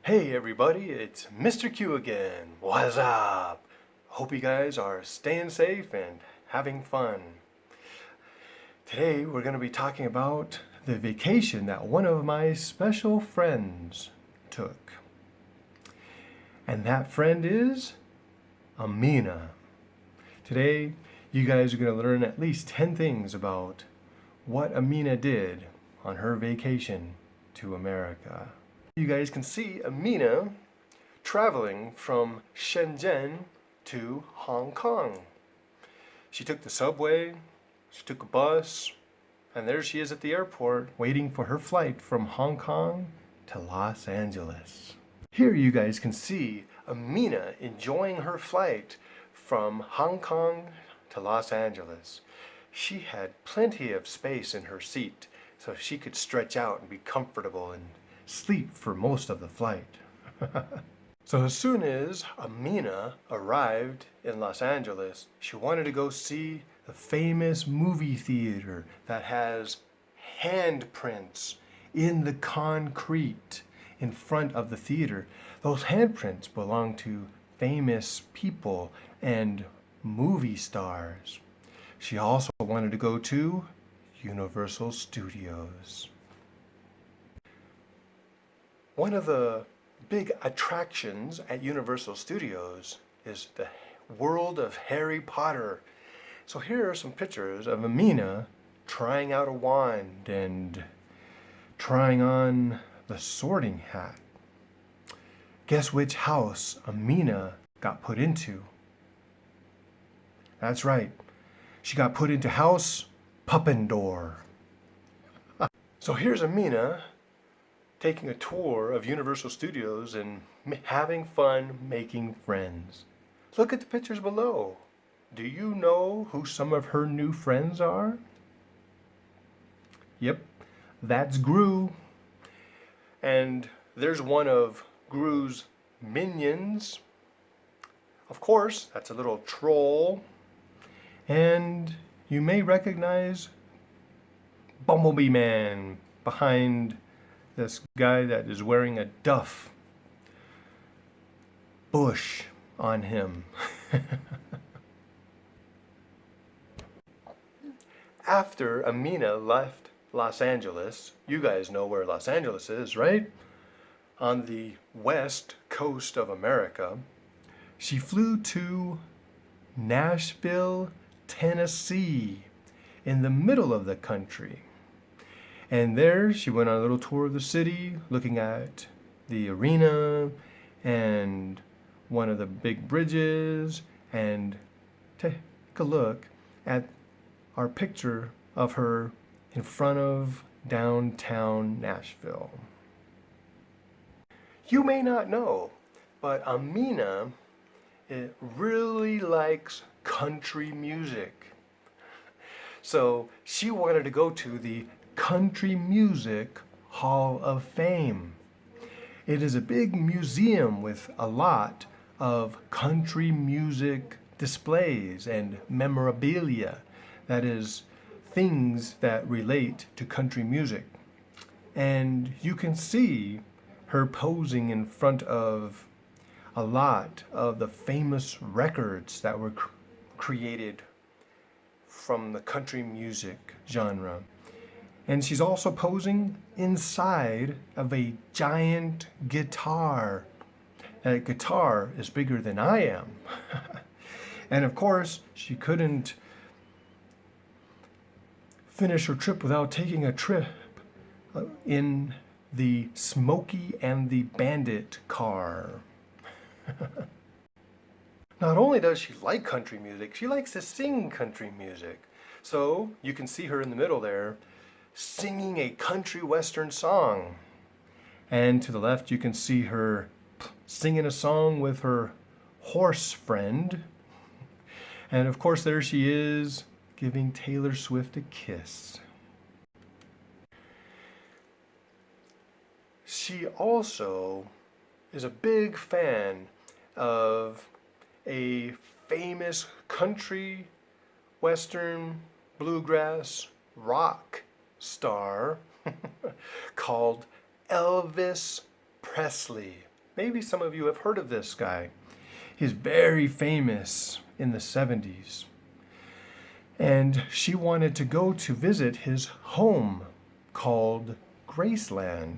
Hey everybody, it's Mr. Q again. What's up? Hope you guys are staying safe and having fun. Today we're going to be talking about the vacation that one of my special friends took. And that friend is Amina. Today you guys are going to learn at least 10 things about what Amina did on her vacation to America. You guys can see Amina traveling from Shenzhen to Hong Kong. She took the subway, she took a bus, and there she is at the airport waiting for her flight from Hong Kong to Los Angeles. Here you guys can see Amina enjoying her flight from Hong Kong to Los Angeles. She had plenty of space in her seat so she could stretch out and be comfortable and sleep for most of the flight. So as soon as Amina arrived in Los Angeles, she wanted to go see the famous movie theater that has handprints in the concrete in front of the theater. Those handprints belong to famous people and movie stars. She also wanted to go to Universal Studios. One of the big attractions at Universal Studios is the world of Harry Potter. So here are some pictures of Amina trying out a wand and trying on the sorting hat. Guess which house Amina got put into? That's right, she got put into House Puppendor. So here's Amina taking a tour of Universal Studios and having fun making friends. Look at the pictures below. Do you know who some of her new friends are? Yep, that's Gru. And there's one of Gru's minions. Of course, that's a little troll. And you may recognize Bumblebee Man behind this guy that is wearing a duff bush on him. After Amina left Los Angeles, you guys know where Los Angeles is, right? On the west coast of America, she flew to Nashville, Tennessee, in the middle of the country. And there she went on a little tour of the city, looking at the arena and one of the big bridges, and take a look at our picture of her in front of downtown Nashville. You may not know, but Amina really likes country music. So she wanted to go to the Country Music Hall of Fame. It is a big museum with a lot of country music displays and memorabilia. That is, things that relate to country music. And you can see her posing in front of a lot of the famous records that were created from the country music genre. And she's also posing inside of a giant guitar. That guitar is bigger than I am. And of course, she couldn't finish her trip without taking a trip in the Smokey and the Bandit car. Not only does she like country music, she likes to sing country music. So you can see her in the middle there, singing a country western song. And to the left you can see her singing a song with her horse friend. And of course there she is, giving Taylor Swift a kiss. She also is a big fan of a famous country western bluegrass rock star called Elvis Presley. Maybe some of you have heard of this guy. He's very famous in the 70s. And she wanted to go to visit his home called Graceland.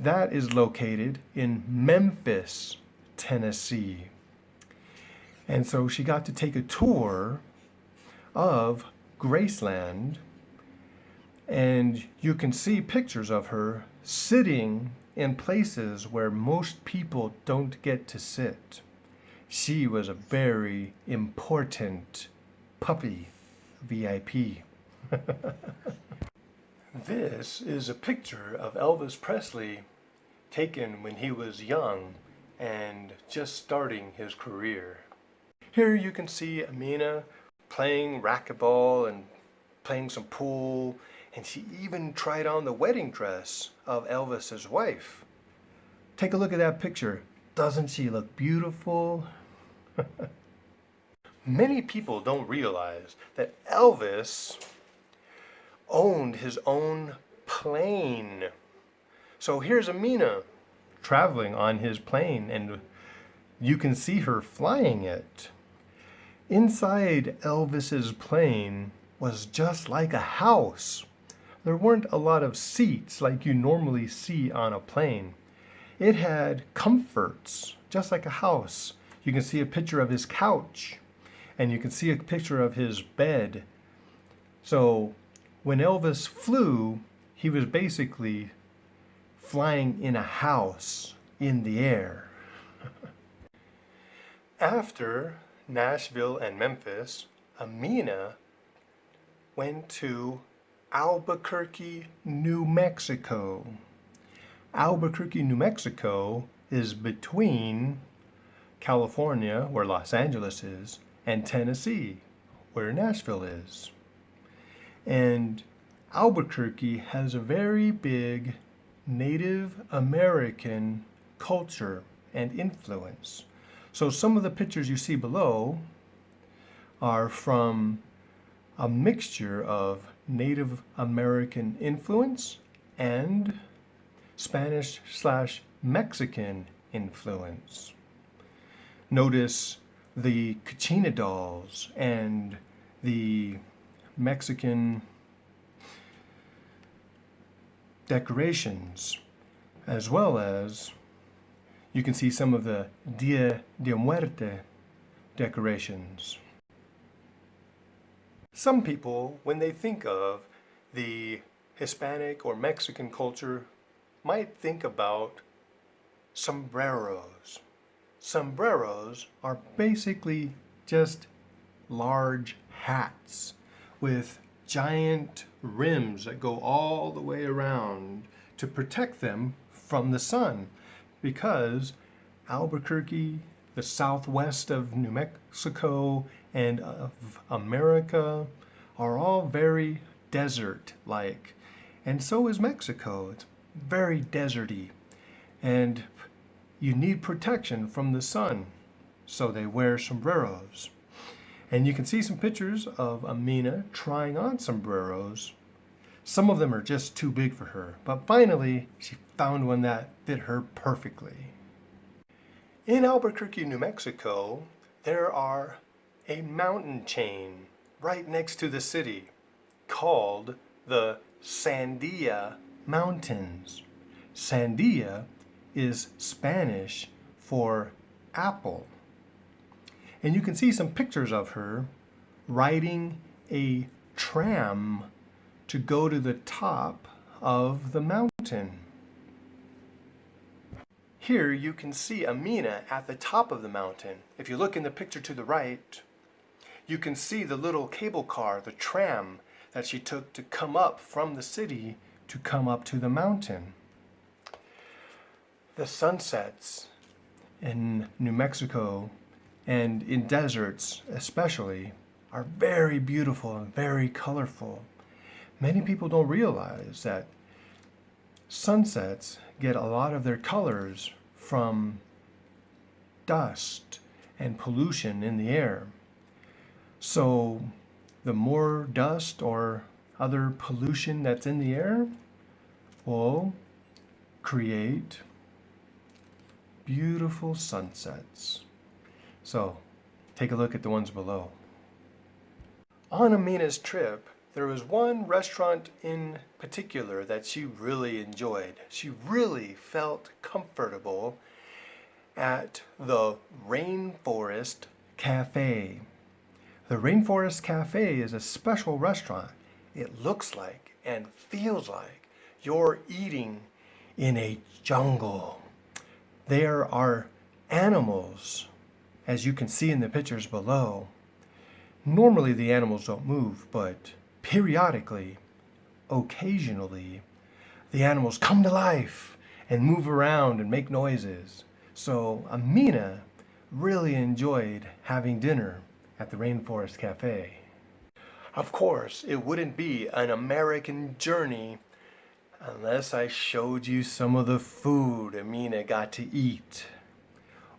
That is located in Memphis, Tennessee. And so she got to take a tour of Graceland, and you can see pictures of her sitting in places where most people don't get to sit. She was a very important puppy, VIP. This is a picture of Elvis Presley taken when he was young and just starting his career. Here you can see Amina playing racquetball and playing some pool, and she even tried on the wedding dress of Elvis's wife. Take a look at that picture. Doesn't she look beautiful? Many people don't realize that Elvis owned his own plane. So here's Amina traveling on his plane, and you can see her flying it. Inside Elvis's plane was just like a house. There weren't a lot of seats like you normally see on a plane. It had comforts, just like a house. You can see a picture of his couch, and you can see a picture of his bed. So when Elvis flew, he was basically flying in a house in the air. After Nashville and Memphis, Amina went to Albuquerque, New Mexico. Albuquerque, New Mexico is between California, where Los Angeles is, and Tennessee, where Nashville is. And Albuquerque has a very big Native American culture and influence. So some of the pictures you see below are from a mixture of Native American influence and Spanish/Mexican influence. Notice the Kachina dolls and the Mexican decorations, as well as you can see some of the Dia de Muerte decorations. Some people, when they think of the Hispanic or Mexican culture, might think about sombreros. Sombreros are basically just large hats with giant rims that go all the way around to protect them from the sun, because Albuquerque, the southwest of New Mexico and of America, are all very desert-like. And so is Mexico. It's very deserty. And you need protection from the sun, so they wear sombreros. And you can see some pictures of Amina trying on sombreros. Some of them are just too big for her, but finally she found one that fit her perfectly. In Albuquerque, New Mexico, there are a mountain chain right next to the city called the Sandia Mountains. Sandia is Spanish for apple. And you can see some pictures of her riding a tram to go to the top of the mountain. Here you can see Amina at the top of the mountain. If you look in the picture to the right, you can see the little cable car, the tram, that she took to come up from the city to come up to the mountain. The sunsets in New Mexico and in deserts especially are very beautiful and very colorful. Many people don't realize that sunsets get a lot of their colors from dust and pollution in the air. So the more dust or other pollution that's in the air will create beautiful sunsets. So, take a look at the ones below. On Amina's trip, there was one restaurant in particular that she really enjoyed. She really felt comfortable at the Rainforest Cafe. The Rainforest Cafe is a special restaurant. It looks like and feels like you're eating in a jungle. There are animals, as you can see in the pictures below. Normally the animals don't move, but periodically, occasionally, the animals come to life and move around and make noises. So Amina really enjoyed having dinner at the Rainforest Cafe. Of course, it wouldn't be an American journey unless I showed you some of the food Amina got to eat.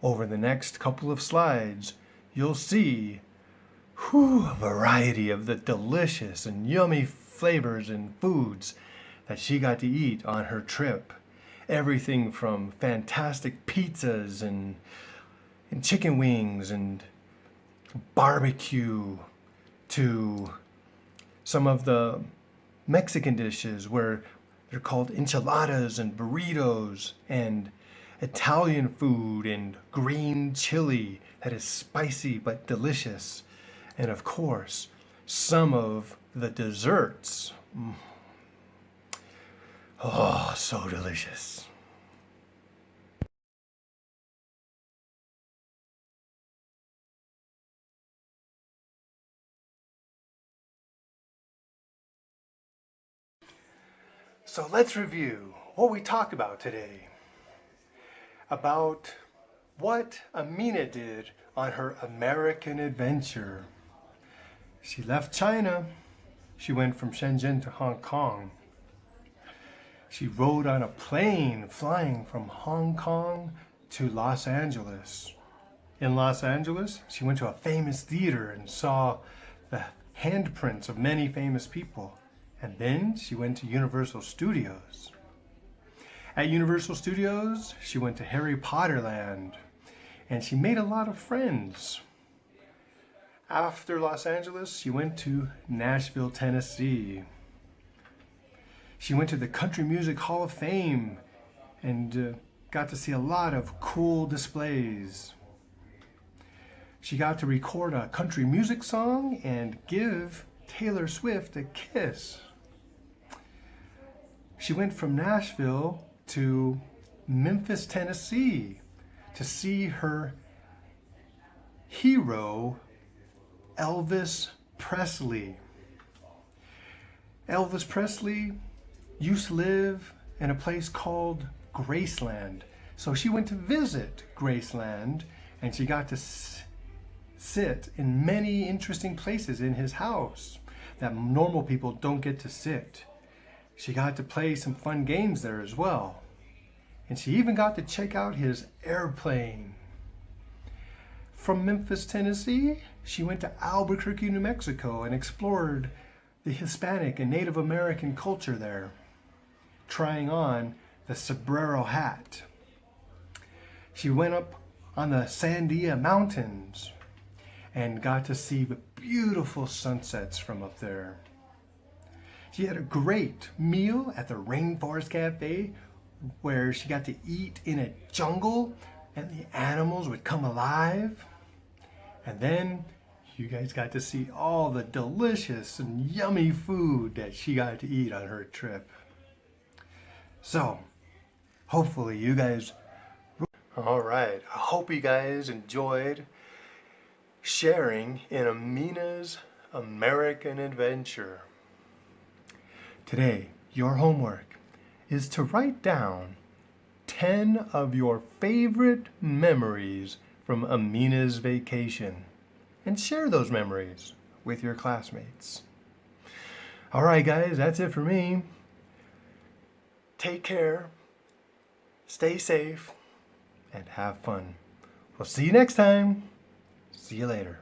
Over the next couple of slides, you'll see a variety of the delicious and yummy flavors and foods that she got to eat on her trip. Everything from fantastic pizzas and chicken wings and barbecue to some of the Mexican dishes where they're called enchiladas and burritos, and Italian food and green chili that is spicy but delicious. And of course, some of the desserts. Oh, so delicious. So let's review what we talked about today. About what Amina did on her American adventure. She left China. She went from Shenzhen to Hong Kong. She rode on a plane flying from Hong Kong to Los Angeles. In Los Angeles, she went to a famous theater and saw the handprints of many famous people. And then she went to Universal Studios. At Universal Studios, she went to Harry Potter Land, and she made a lot of friends. After Los Angeles, she went to Nashville, Tennessee. She went to the Country Music Hall of Fame and got to see a lot of cool displays. She got to record a country music song and give Taylor Swift a kiss. She went from Nashville to Memphis, Tennessee to see her hero, Elvis Presley. Elvis Presley used to live in a place called Graceland. So she went to visit Graceland and she got to sit in many interesting places in his house that normal people don't get to sit. She got to play some fun games there as well. And she even got to check out his airplane. From Memphis, Tennessee, she went to Albuquerque, New Mexico and explored the Hispanic and Native American culture there, trying on the sombrero hat. She went up on the Sandia Mountains and got to see the beautiful sunsets from up there. She had a great meal at the Rainforest Cafe where she got to eat in a jungle and the animals would come alive. And then you guys got to see all the delicious and yummy food that she got to eat on her trip. So, hopefully you guys... All right, I hope you guys enjoyed sharing in Amina's American adventure. Today, your homework is to write down 10 of your favorite memories from Amina's vacation and share those memories with your classmates. All right, guys, that's it for me. Take care, stay safe, and have fun. We'll see you next time. See you later.